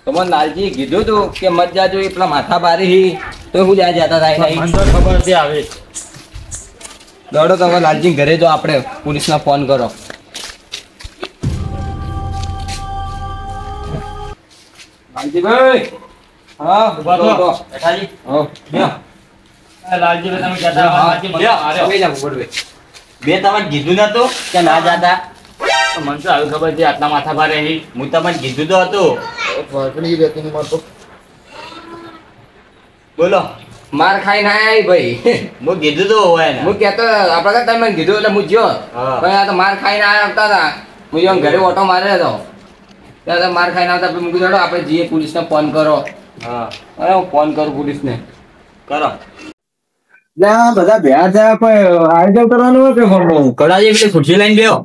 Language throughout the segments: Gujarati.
તમને લાલજી કીધું તું કે મત જાજો એ પેલા માથા બારી તો હું જ્યાં જતા થાય મને તો ખબર છે આવે. દોડો તો હવે લાલજી ઘરે જો આપણે પોલીસને ફોન કરો. લાલજીભાઈ હા ઉભા થો. બેઠાજી. હા લાલજીભાઈ તમે કહેતા બે તમને કીધું નતું કે ના જાતા? મને તો આવી ખબર છે આટલા માથા ભારે અહીં. હું તમને કીધું તો હતું. બોલો. માર ખાઈ ના આવી ભાઈ. હું કીધું તો હોય ને. હું કહેતો આપણે તમે મને કીધું એટલે હું જ્યો હા. પણ આ તો માર ખાઈને આવતા હતા. હું જેમ ઘરે ઓટો માર્યો હતો ત્યારે માર ખાઈને આવતા આપણે મૂકી દો આપણે જઈએ પોલીસને ફોન કરો. હા અરે હું ફોન કરું પોલીસને. કરો. બધા ભેગા થયા કોઈ આયોજન કરવાનું હોય કે કડાજી પેલી ખુરશી લઈને બેહો.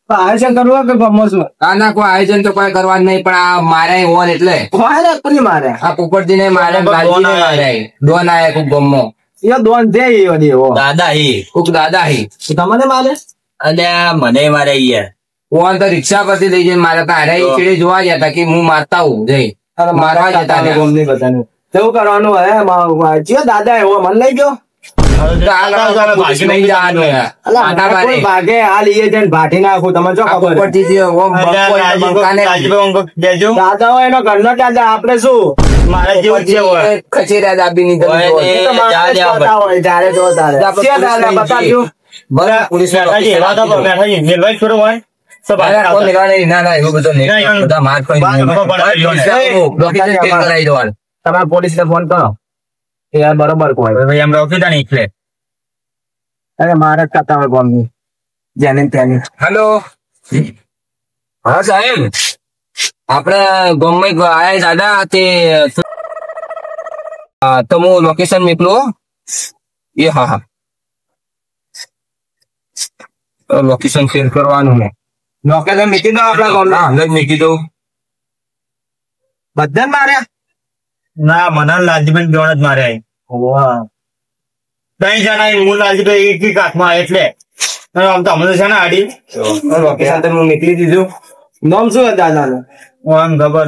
આયોજન કરવું હોય કે ગમો છું ના કોઈ આયોજન તો કોઈ કરવાનું નહીં પણ આ મારે ઓન એટલે કોની મારે આ પોપટજી ને મારે લાલજીને મારે ડોન આયા કોક ગમો એ દોન દે એવો દાદા હી. કોક દાદા હી તમને મારે અને મને મારે યાર. ઓન તો રિક્ષા પરથી લઈ જઈને મારા તારે ચીડે જોવા ગયા હતા કે હું મારતા હું જઈ મારવા જતા રહ્યા. ગમની બધાને કેવું કરવાનું હે ચિયો દાદા એવો મને લઈ ગયો ભાગી નહીં જવાનું યાર. આના બારે. ભાગે હાલ એ જઈને ભાટી નાખું તમે જો આ ખબર પોપટજી જે ઓમ બંકો એટલે બંકાને દેજો. દાદા હોય એનો ઘરનો દાદા આપણે શું મારા જેવું જ છે હોય. ખચેરા દાબી ની તમે જોવો. એ એ તો માણસ જા જા પતા હોય જ્યારે જો તારે આપણે ચિયો દાદા પોલીસને બતાવજો બરાબર પોલીસને બેઠાજી એવા તો બેઠાજી મેલવાઈ છોડો હોય તો બહાર કોઈ આવતા. લેવા નહીં. ના એવું બધું નહીં. ના, બધા માર ખાઈ બાર નહીં. બાર પોલીસને લોકેશન ચેક કરાવી દેવાનું. તમારે પોલીસને ફોન કરો એ યાર બરોબર કોઈ ભાઈ એમ રોકી દે ને એટલે. અરે મારે જ કહેતા હોય ગમની જેને તેની હેલો હા સાહેબ આપણે ગામમાં આયા દાદા તે તો હું લોકેશન મોકલું એ હા લોકેશન શેર કરવાનું ને લોકેશન મીકી દો આપણા ગામના અંદર મૂકી દઉં. બધા માર્યા ના મને લાલજીભાઈ જોણ જ મારે અહીં. ત્રણ જણા અહીં હું લાલજીભાઈ એક એક હાથમાં એટલે અને આમ તો અમને છે ને આડી લોકેશન તો હું મોકલી દીધું. નામ શું હે દાદાનું આમ ખબર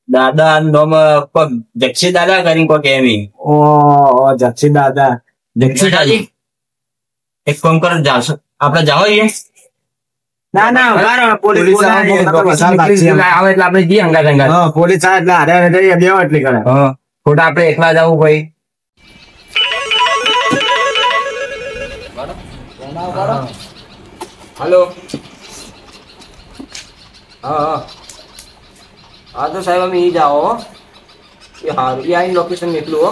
દાદા નોમ પગ જક્ષી દાદા કરીને કોક એવી. ઓ જક્ષી દાદા જક્ષી દાદી એક કામ કરો જાશો આપણે જાઓ અહીંયા. ના ના ઉભા રહો, પોલીસ આવે એટલે આપણે જઈએ અંગાત અંગાત. હા પોલીસ આવે એટલે હારે હારે બેહો એટલી કરે હા ખોટા આપણે એકલા જવું ભાઈ. હેલો હા હા તો સાહેબ અમે એ જાઓ હો. એ સારું એ આવીને લોકેશન મોકલું હો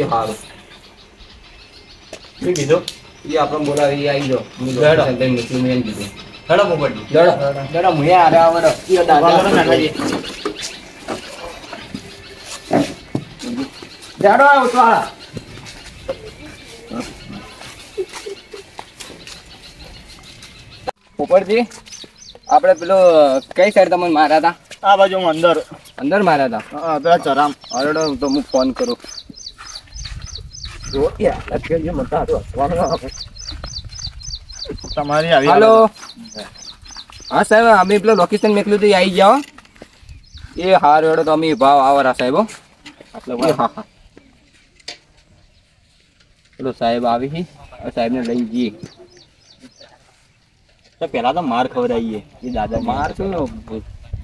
એ સારું શું કીધું? એ આપણે બોલાવી એ આવી જાઓ. હું હેડો. location તને મોકલું મેં એમ કીધું. હેડો પોપટજી. દડો મુએ હારે આવવાનો. એ દાદા જાડો આવો તો આ ઉપરથી આપણે પેલો કઈ સાઈડ તમને માર્યા હતા? આ બાજુ હું અંદર અંદર માર્યા હતા. હા પેલા ચરામ હરડો તો હું ફોન કરું. જો યાર અત્યારે મતા હતો. તમારી આવી હેલો હા સાહેબ અમે પેલો લોકેશન મોકલ્યું તો આવી જાઓ. એ હારું હેડો તો અમે ભાવ આવરા સાહેબ હો. એ હા હા પેલો સાહેબ આવી છે સાહેબને લઈ જઈએ. તો પેલા તો માર ખવડાવીએ એ દાદા માર શું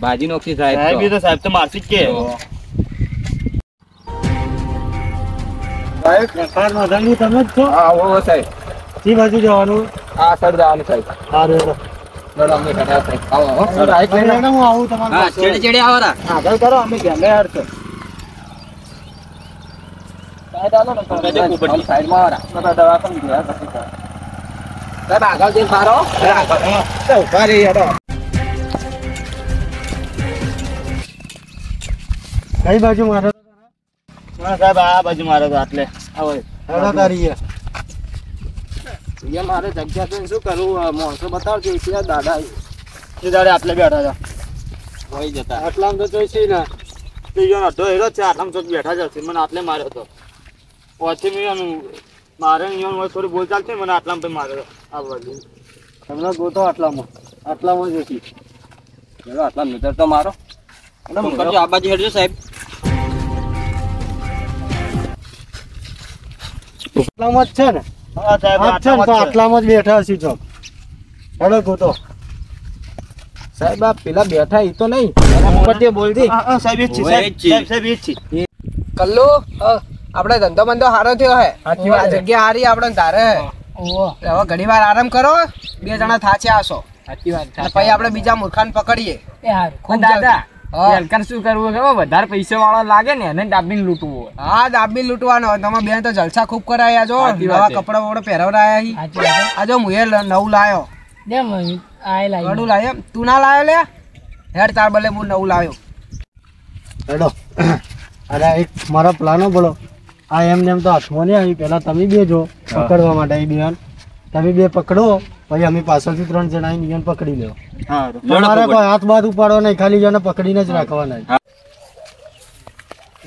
ભાજી નોખી સાહેબ સાહેબ તો. તો સાહેબ તો મારથી જ કે સાહેબ પ્રકાર મધાની તમે જ છો હા ઓ સાહેબ સી બાજુ જવાનું આ સર જવાનું સાહેબ. સારું ચલો અમે ઘટા સાહેબ આવો હો. રાઈટ લઈને હું આવું તમારા હા પાસે. ચેડે ચેડે આવરા. આગળ કરો અમે ગેમે હરશે સાહેબ આવો ને સાઈડમાં આવરા. દવાખાને ગયા પછી સાહેબ આગળ જઈને ફારો. ઉભા રહી હેડો કઈ બાજુ મારો હા સાહેબ આ બાજુ મારો તો આટલે આવો હેડો તારી એ મારે જગ્યા તો શું કરું માણસો બતાવજો ત્યાં દાદા એ દાડે આટલે બેઠા હતા હોય જતા. આટલામાં તો જોઈશી ને ત્રીજો અડધો હેરો છે આટલામાં તો બેઠા જ હશે મને આટલે માર્યો હતો પછી મેં મારે થોડી બોલ ચાલશે મને આટલામાં માર્યો આ બાજુ તમને ગોતો આટલામાં જ હતી. ચલો આટલા મીટર તો મારો કરજો આ બાજુ હેડજો સાહેબ. આટલામાં જ છે ને? હા સાહેબ હા છે ને, તો આટલામાં જ બેઠા હશે ચોક. હેડો ગોતો. સાહેબ આ પેલા બેઠા ઈ તો નહીં ઉપરથી બોલતી સાહેબ એ જ છે સાહેબ એ જ છે. કલ્લુ આપણે ધંધો બંધો સારો થયો હે આ જગ્યા હારી આપણે ધારે હવે ઘણી વાર આરામ કરો, 2 જણા થાચે આસો. સાચી વાત. પછી આપણે બીજા મૂર્ખાને પકડીએ. દાદા વેલકમ શું કરવું ખબર? વધારે પૈસા વાળો લાગે ને એને દાબીને લૂંટવું હોય. હા દાબી લૂંટવાનો. તમે બેન તો જલસા ખૂબ કરાયા જો, નવા કપડા વપડા પહેરવરાયા હી. આ જો હું નવું લાયો. ગડું લાયો. તું ના લાયો લે? હેડ તાર બલે હું નવું લાયો. હેડો. અરે એક મારો પ્લાનો બોલો. આ એમ તો હાથમાં નહીં આવી. પહેલા તમે બે જો પકડવા માટે એ બેન. તમે બે પકડો, પછી અમે પાછળથી 3 જણા આવીને પકડી લેવો. તમારે કોઈ હાથ બાથ ઉપાડો નહીં, ખાલી જેને પકડીને જ રાખવાના.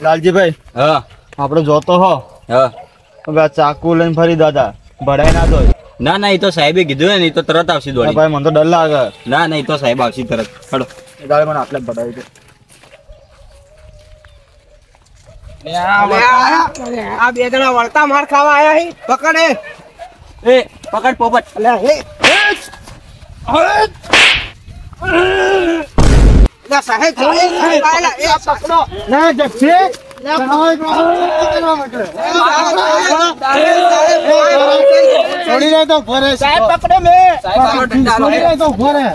લાલજીભાઈ હા આપણે જોતો હો હા હવે આ ચાકુ લઈને ફરી દાદા ભરાય ના દો. ના ના એ તો સાહેબે કીધું ને, એ તો તરત આવશે દોડી. ભાઈ મને તો ડર લાગે. ના ના એ તો સાહેબ આવશે તરત. હડો દાડે મને આટલે ભરાય છે. આ 2 જણા વળતા માર ખાવા આયા હી. પકડે એ પકડ પોપટ. સાહેબ ના જક્ષી છોડી દે તો ફરે. સાહેબ પકડે મે. છોડી દે તો ફરે.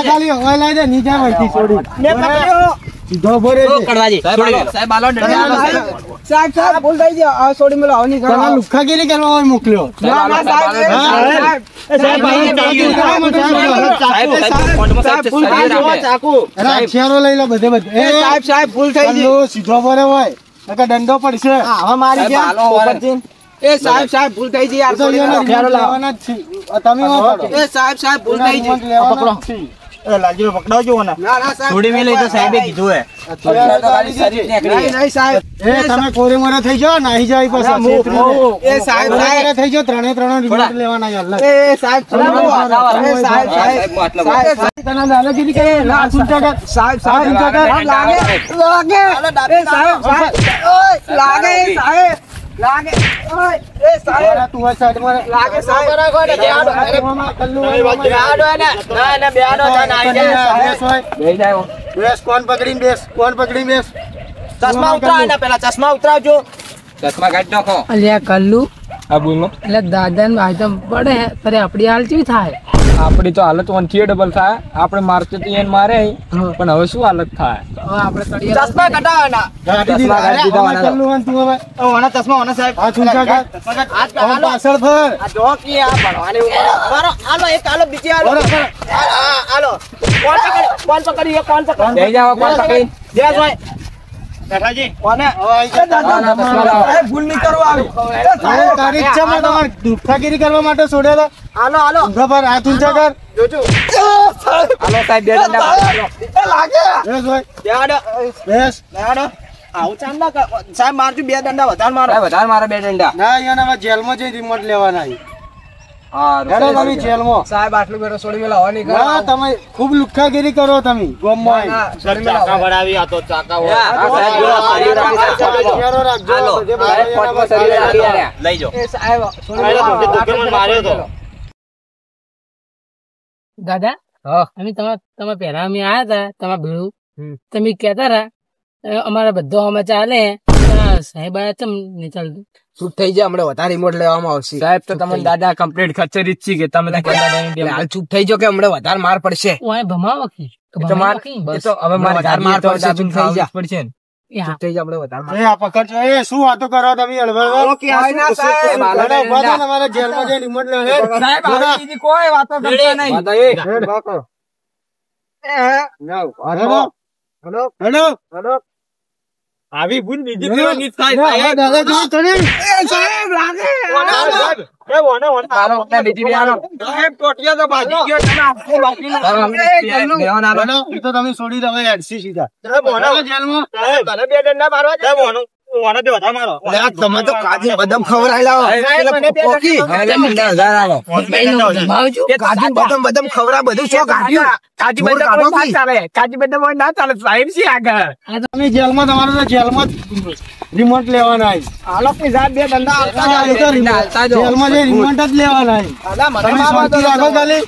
ખાલી હવા લાવી દે નીચે વળતી છોડી સીધો ફરે છે. સાહેબ આલો સાહેબ ભૂલ થઈ ગઈ. આ છોડી મેલો આવ નહીં તમે લુખ્ખાગીરી કરવા હોય મોકલ્યો. હથિયારો લઈ લો બધે બધે. સાહેબ ભૂલ થઈ ગઈ. સીધો ફરે હોય નકર દંડો પડશે. હવે મારી ગયા. એ સાહેબ ભૂલ થઈ ગઈ. લેવાના જ છે. તમે એ સાહેબ ભૂલ થઈ ગઈ. પકડો. લાલજીભાઈ પકડાવજો મને. ના સાહેબ થોડી મેલી તો સાહેબે કીધું હે. નહીં સાહેબ. એ તમે કોરે મોરે થઈ જાઓ નાહી જાય પછી એ સાહેબ થઈ જાઓ. ત્રણે રિમોટ લેવાના યાર. એ સાહેબ તને દાદાગીરી કરે ના સુનતા કર. સાહેબ લાગે એ સાહેબ તું આ સાઈડ માં લાગે સાહેબ બેસ. કોણ પકડીને બેસ. ચશ્મા ઉતરાવ પેલા ચશ્મા ઉતરાવજો. ચશ્મા કાઢી નાખો. અલ્યા કલ્લુ હા બોલો. એટલે દાદા ને ભાઈ તો પડે તારે આપડી હાલ કેવી થાય? આપડી તો હાલત 1 થી ડબલ થાય. આપણે મારતે તો એને મારે પણ હવે શું હાલત થાય? હવે આપણે ચશ્મા કઢાવવાના. ચશ્મા સાહેબ હાથ ઊંચા કર. પાછળ ફર. આ જો કે આ ભણવાની મારો હાલો એક હાલો બીજી હાલો હાલો કોણ પકડી જઈ જાવ કોણ પકડી. દેસ ભાઈ બેઠાજી કોને ભૂલ નહીં કરવા આવી. તારી ઈચ્છા માં તમારે દુખાગીરી કરવા માટે છોડેલા. હાલો ઊંઘા પર હાથ ઊંચા કર. જોજો હાલો સાહેબ બે ડંડા મારો. લાગે બેસ ભાઈ. દેડો બેસ. દેડો આવું ચાલ ના સાહેબ મારજો 2 દંડા વધારે મારો. સાહેબ વધારે મારો 2 ડંડા. ના અહીંયા હવે જેલમાં જઈ રિમોટ લેવાના. હા હેડો તમે જેલમાં. સાહેબ આટલું બેરો છોડી મેલા હવા નહીં ના તમે ખૂબ લુખ્ખાગીરી કરો તમે ગોમમાં આવીને. ચાકા ભરાવી આ તો ચાકા હોય. હથિયારો રાખજો. હાલો. બધે સાહેબ પોટમાં શરીર રાખી આલ્યા. લઈ જાઓ. એ સાહેબ માર્યો તો દાદા અમે તમે પહેલા અમે આયા હતા તમારા ભેળું તમે કહેતા હતા અમારા બધો અમે ચાલે સાહેબ આયા તમ નહીં ચાલતું. ચૂપ થઈ જાય. હમણાં વધારે રિમોટ લેવામાં આવશે. સાહેબ તો તમને દાદા કમ્પ્લીટ ખચરી જ છે કે તમે તો હાલ ચૂપ થઈ જાઓ કે હમણાં વધારે માર પડશે. હું ભમાવો કે હવે મારે વધારે માર પડશે. ચૂપ થઈ જા. પડશે ને. ચૂપ થઈ જા. હમણાં વધારે માર. એ આ પકડજો. એ શું વાતો કરો તમે હળવળ? ના સાહેબ તમારે જેલમાં જઈને રિમોટ લે. સાહેબ આવી બીજી કોઈ વાતો કરતા નહીં. હેડો. આવી ભૂલ બીજી દાદાગીરી કરી. એ તો તમે છોડી દો હેડસી સીધા. જેલમાં. બે ડંડા મારવા તમે તો કાજુ બદામ ખવડાયેલા કાજુ બદામ ખવડા બધું શું કાઢ્યું તમે જેલમાં તમારે તો જેલમાં રિમોટ લેવાના જેલમાં જે રિમોટ જ લેવાના તમે શાંતિ રાખો ખાલી